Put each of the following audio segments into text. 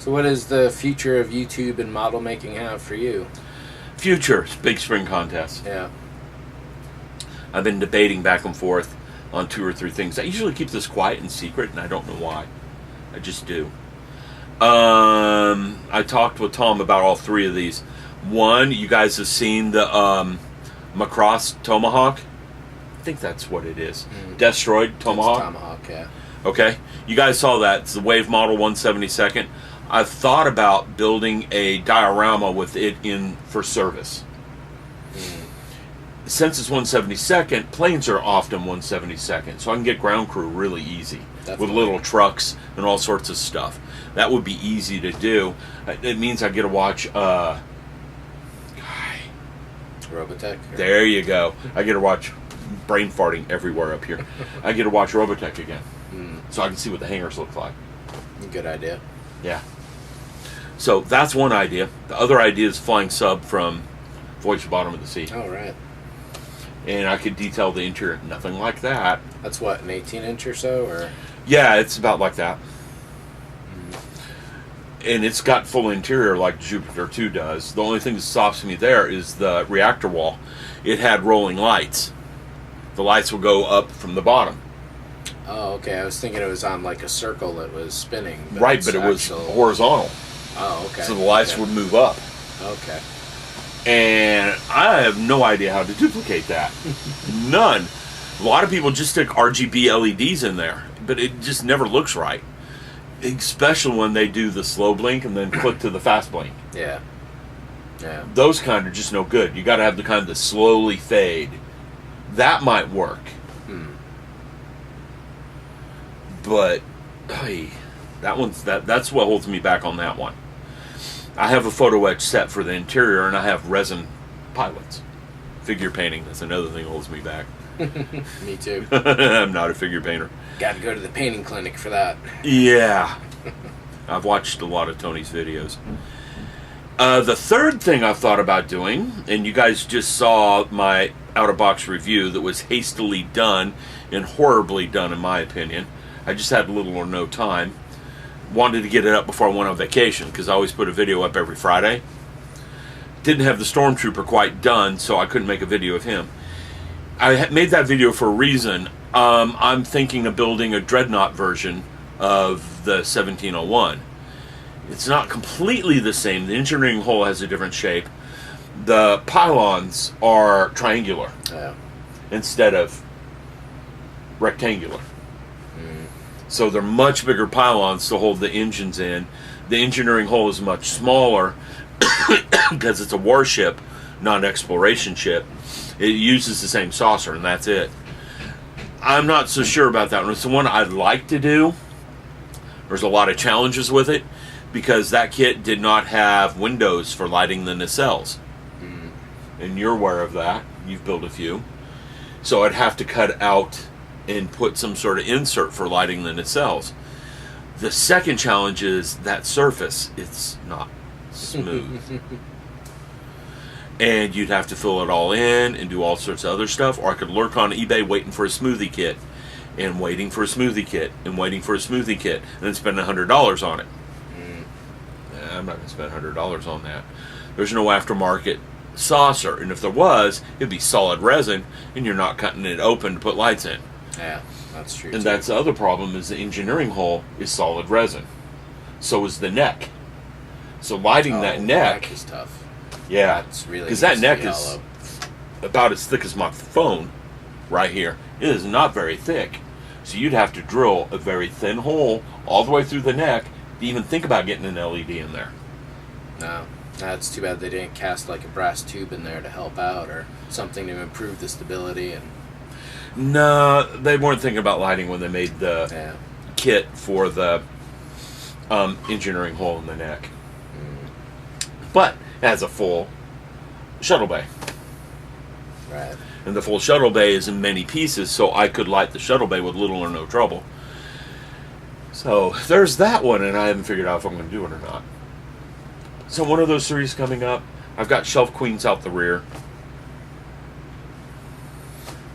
So what does the future of YouTube and model making have for you? Future, big spring contest. Yeah. I've been debating back and forth on 2 or 3 things. I usually keep this quiet and secret, and I don't know why. I just do. I talked with Tom about all 3 of these. One, you guys have seen the Macross Tomahawk. I think that's what it is. Destroyed Tomahawk. It's Tomahawk, yeah. Okay, you guys saw that. It's the Wave Model 172nd. I've thought about building a diorama with it in for service. Since it's 172nd, planes are often 172nd, so I can get ground crew really easy. Definitely. With little trucks and all sorts of stuff. That would be easy to do. It means I get to watch Robotech. There you go. I get to watch brain farting everywhere up here. I get to watch Robotech again, so I can see what the hangars look like. Good idea. Yeah. So that's one idea. The other idea is flying sub from Voyage to the Bottom of the Sea. Oh, right. And I could detail the interior. Nothing like that. That's what, an 18-inch or so? Or yeah, it's about like that. And it's got full interior like Jupiter 2 does. The only thing that stops me there is the reactor wall. It had rolling lights. The lights will go up from the bottom. Oh, okay. I was thinking it was on like a circle that was spinning. Right, but it was horizontal. Oh, okay. So the lights would move up. Okay. And I have no idea how to duplicate that. None. A lot of people just stick RGB LEDs in there, but it just never looks right. Especially when they do the slow blink and then click to the fast blink. Yeah. Yeah. Those kind are just no good. You got to have the kind that slowly fade. That might work. But hey, that's what holds me back on that one. I have a photo etch set for the interior, and I have resin pilots. Figure painting, that's another thing that holds me back. Me too. I'm not a figure painter. Got to go to the painting clinic for that. Yeah. I've watched a lot of Tony's videos. The third thing I've thought about doing, and you guys just saw my out-of-box review that was hastily done and horribly done in my opinion. I just had little or no time. Wanted to get it up before I went on vacation because I always put a video up every Friday. Didn't have the Stormtrooper quite done, so I couldn't make a video of him. I made that video for a reason. I'm thinking of building a Dreadnought version of the 1701. It's not completely the same. The engineering hull has a different shape. The pylons are triangular instead of rectangular. So they're much bigger pylons to hold the engines in. The engineering hull is much smaller because it's a warship, not an exploration ship. It uses the same saucer, and that's it. I'm not so sure about that one. It's the one I'd like to do. There's a lot of challenges with it because that kit did not have windows for lighting the nacelles. And you're aware of that. You've built a few. So I'd have to cut out and put some sort of insert for lighting the nacelles. The second challenge is that surface. It's not smooth. And you'd have to fill it all in and do all sorts of other stuff, or I could lurk on eBay waiting for a smoothie kit and waiting for a smoothie kit and waiting for a smoothie kit and then spend $100 on it. I'm not going to spend $100 on that. There's no aftermarket saucer, and if there was, it'd be solid resin and you're not cutting it open to put lights in. Yeah, that's true. And that's the other problem is the engineering hull is solid resin. So is the neck. So lighting that neck is tough. Yeah, really because that neck is about as thick as my phone right here. It is not very thick. So you'd have to drill a very thin hole all the way through the neck to even think about getting an LED in there. No, that's too bad they didn't cast like a brass tube in there to help out or something to improve the stability. And no, they weren't thinking about lighting when they made the kit for the engineering hole in the neck. But it has a full shuttle bay. Right. And the full shuttle bay is in many pieces, so I could light the shuttle bay with little or no trouble. So there's that one, and I haven't figured out if I'm going to do it or not. So one of those three is coming up. I've got shelf queens out the rear.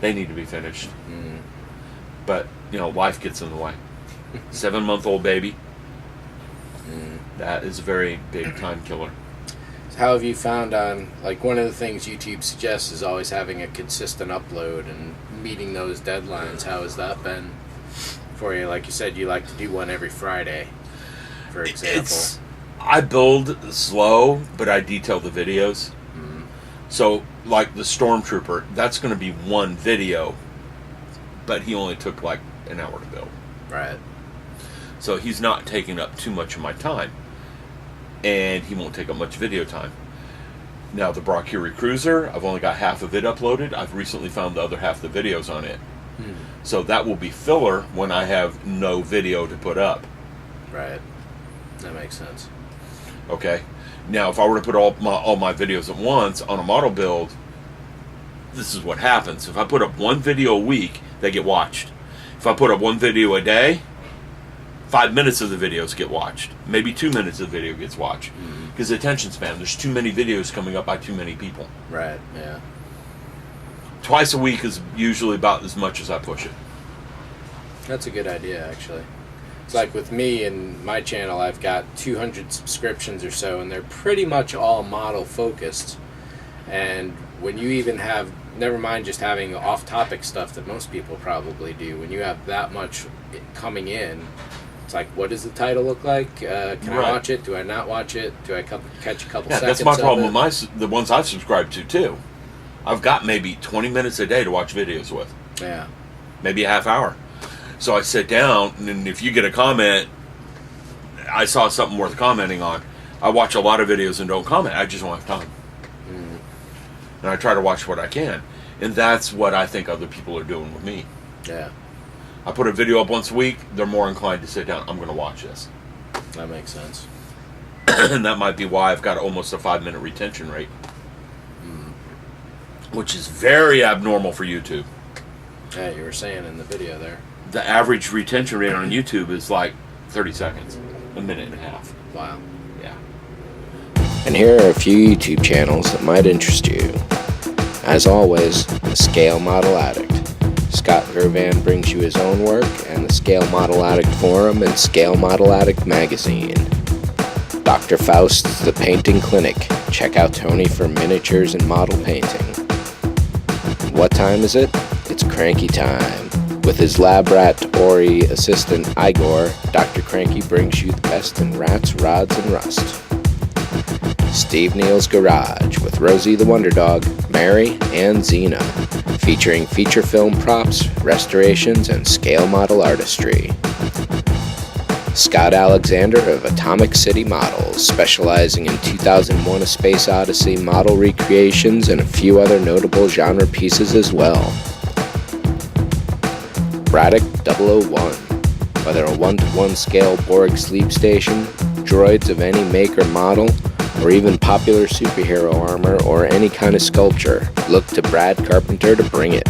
They need to be finished. But, life gets in the way. 7-month-old baby. That is a very big time killer. How have you found on, like, one of the things YouTube suggests is always having a consistent upload and meeting those deadlines. How has that been for you? Like you said, you like to do one every Friday, for example. I build slow, but I detail the videos. So, like the Stormtrooper, that's going to be one video, but he only took like an hour to build. Right. So he's not taking up too much of my time. And he won't take up much video time. Now, the Brock Huey Cruiser, I've only got half of it uploaded. I've recently found the other half of the videos on it. So that will be filler when I have no video to put up. Right. That makes sense. Okay. Now, if I were to put all my videos at once on a model build, this is what happens. If I put up one video a week, they get watched. If I put up one video a day, 5 minutes of the videos get watched. Maybe 2 minutes of the video gets watched. Because the attention span, there's too many videos coming up by too many people. Right, yeah. Twice a week is usually about as much as I push it. That's a good idea, actually. It's like with me and my channel, I've got 200 subscriptions or so, and they're pretty much all model focused. And when you even have, never mind just having off-topic stuff that most people probably do, when you have that much coming in, it's like, what does the title look like? Can I watch it? Do I not watch it? Do I catch a couple seconds? That's my problem with the ones I've subscribed to, too. I've got maybe 20 minutes a day to watch videos with. Yeah. Maybe a half hour. So I sit down, and if you get a comment, I saw something worth commenting on. I watch a lot of videos and don't comment. I just don't have time. And I try to watch what I can. And that's what I think other people are doing with me. Yeah. I put a video up once a week, they're more inclined to sit down. I'm going to watch this. That makes sense. And that might be why I've got almost a 5-minute retention rate. Which is very abnormal for YouTube. Yeah, you were saying in the video there. The average retention rate on YouTube is like 30 seconds. A minute and a half. Wow. Yeah. And here are a few YouTube channels that might interest you. As always, the Scale Model Addict. Scott Gervan brings you his own work, and the Scale Model Addict Forum and Scale Model Addict Magazine. Dr. Faust's The Painting Clinic. Check out Tony for miniatures and model painting. What time is it? It's cranky time. With his lab rat Ori assistant Igor, Dr. Cranky brings you the best in rats, rods, and rust. Steve Neal's Garage with Rosie the Wonder Dog, Mary, and Xena, featuring feature film props, restorations, and scale model artistry. Scott Alexander of Atomic City Models, specializing in 2001: A Space Odyssey model recreations and a few other notable genre pieces as well. Braddock 001, whether a 1-to-1 scale Borg sleep station, droids of any make or model, or even popular superhero armor or any kind of sculpture, look to Brad Carpenter to bring it.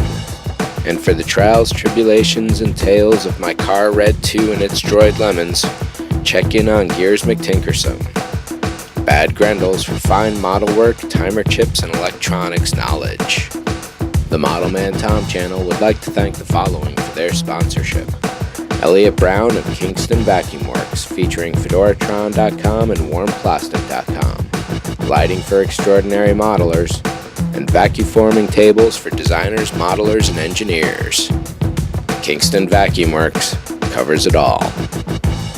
And for the trials, tribulations, and tales of my car Red 2 and its droid lemons, check in on Gears McTinkersome. Bad Grendels for fine model work, timer chips, and electronics knowledge. The ModelManTom channel would like to thank the following for their sponsorship. Elliot Brown of Kingston Vacuum Works, featuring Fedoratron.com and WarmPlastic.com. Lighting for extraordinary modelers, and vacuum-forming tables for designers, modelers, and engineers. Kingston Vacuum Works covers it all.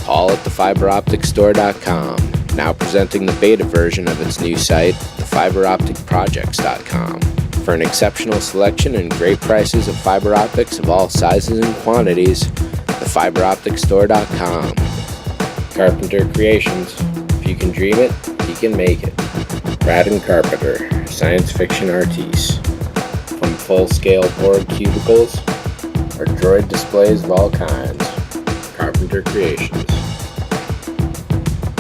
Paul at thefiberopticstore.com, now presenting the beta version of its new site, thefiberopticprojects.com. For an exceptional selection and great prices of fiber optics of all sizes and quantities, thefiberopticstore.com. Carpenter Creations. If you can dream it, you can make it. Brad and Carpenter, science fiction artistes. From full-scale Borg cubicles or droid displays of all kinds. Carpenter Creations.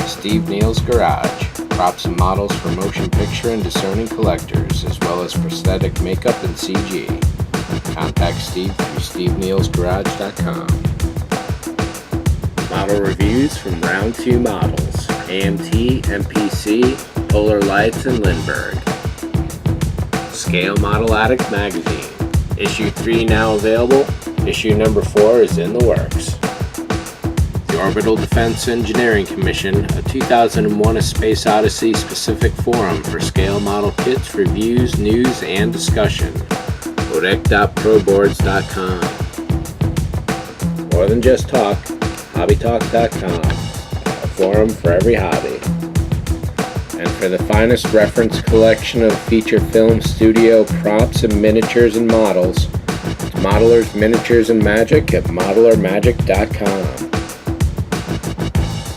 Steve Neal's Garage. Props and models for motion picture and discerning collectors, as well as prosthetic makeup and CG. Contact Steve through stevenealsgarage.com. Model reviews from Round 2 Models, AMT, MPC, Polar Lights, and Lindbergh. Scale Model Addict Magazine. Issue 3 now available. Issue number 4 is in the works. The Orbital Defense Engineering Commission, a 2001 A Space Odyssey specific forum for scale model kits, reviews, news, and discussion. Odec.proboards.com. More than just talk, hobbytalk.com, a forum for every hobby. And for the finest reference collection of feature film studio props and miniatures and models, it's Modelers, Miniatures, and Magic at modelermagic.com.